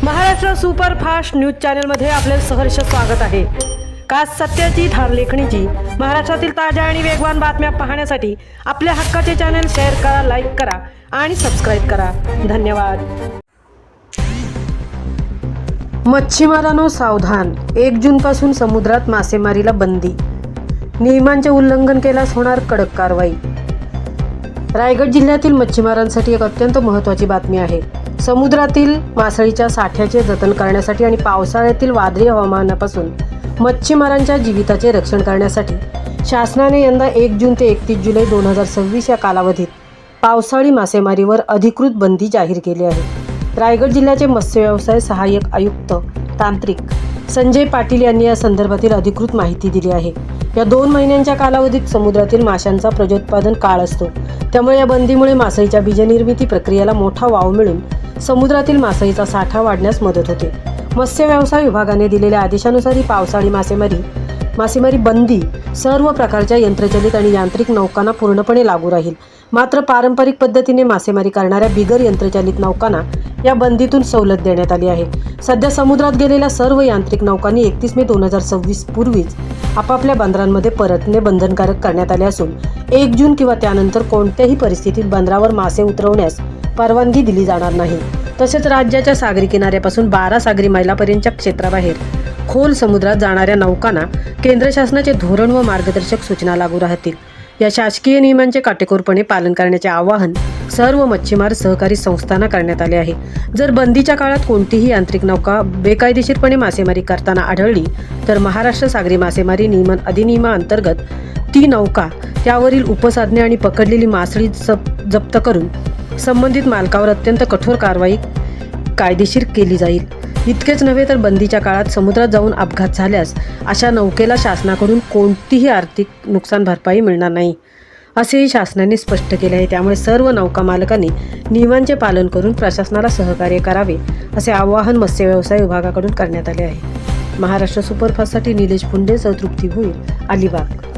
Maharashtra superfast news चॅनलमध्ये आपले सहर्ष स्वागत आहे। खास सत्याची धार लेखणीची महाराष्ट्रातील ताज्या आणि वेगवान बातम्या पाहण्यासाठी आपल्या हक्काचे चॅनल शेअर करा, लाईक करा आणि सबस्क्राइब करा। धन्यवाद। मच्छीमारांनो सावधान, 1 जूनपासून समुद्रात मासेमारीला बंदी। नियमांचे उल्लंघन केल्यास होणार कडक कारवाई। रायगड जिल्ह्यातील मच्छीमारांसाठी एक अत्यंत महत्त्वाची बातमी आहे। समुद्रातील मासळीच्या साठ्याचे जतन करण्यासाठी आणि पावसाळ्यातील वादळी हवामानापासून मच्छीमारांच्या जीविताचे रक्षण करण्यासाठी शासनाने यंदा 1 जून ते 31 जुलै 2026 या कालावधीत पावसाळी मासेमारीवर अधिकृत बंदी जाहीर केली आहे। रायगड जिल्ह्याचे मत्स्य व्यवसाय सहाय्यक आयुक्त तांत्रिक संजय पाटील यांनी या संदर्भातील अधिकृत माहिती दिली आहे। या 2 महिन्यांच्या कालावधीत समुद्रातील माशांचा प्रजोत्पादन काळ असतो, त्यामुळे या बंदीमुळे मासळीच्या बीजनिर्मिती प्रक्रियेला मोठा वाव मिळून समुद्रातील मासळीचा साठा वाढण्यास मदत होते। मत्स्य व्यवसाय विभागाने दिलेल्या आदेशानुसार ही पावसाळी मासेमारी बंदी सर्व प्रकारच्या यंत्रचलित आणि यांत्रिक नौकांना पूर्णपणे लागू राहील। मात्र पारंपरिक पद्धतीने मासेमारी करणाऱ्या बिगर यंत्रचलित नौकांना या बंदीतून सवलत देण्यात आली आहे। सध्या समुद्रात गेलेल्या सर्व यांत्रिक नौकांनी 31 मे 2026 पूर्वीच आपापल्या बंदरांमध्ये परतणे बंधनकारक करण्यात आले असून 1 जून किंवा त्यानंतर कोणत्याही परिस्थितीत बंदरावर मासे उतरवण्यास परवानगी दिली जाणार नाही। तसेच राज्याच्या सागरी किनाऱ्यापासून 12 सागरी मैलापर्यंतच्या क्षेत्राबाहेर खोल समुद्रात जाणाऱ्या नौकांना केंद्र शासनाचे धोरण व मार्गदर्शक सूचना लागू राहतील। या शासकीय नियमांचे काटेकोरपणे पालन करण्याचे आवाहन सर्व मच्छीमार सहकारी संस्थांना करण्यात आले आहे। जर बंदीच्या काळात कोणतीही यांत्रिक नौका बेकायदेशीरपणे मासेमारी करताना आढळली तर महाराष्ट्र सागरी मासेमारी नियमन अधिनियमाअंतर्गत ती नौका, त्यावरील उपसाधने आणि पकडलेली मासळी जप्त करून संबंधित मालकावर अत्यंत कठोर कारवाई कायदेशीर केली जाईल। इतकेच नव्हे तर बंदीच्या काळात समुद्रात जाऊन अपघात झाल्यास अशा नौकेला शासनाकडून कोणतीही आर्थिक नुकसान भरपाई मिळणार नाही, असेही शासनाने स्पष्ट केले आहे। त्यामुळे सर्व नौका मालकांनी नियमांचे पालन करून प्रशासनाला सहकार्य करावे, असे आवाहन मत्स्य व्यवसाय विभागाकडून करण्यात आले आहे। महाराष्ट्र सुपरफास्टसाठी निलेश पुंडे, तृप्ती भोईर, अलिबाग।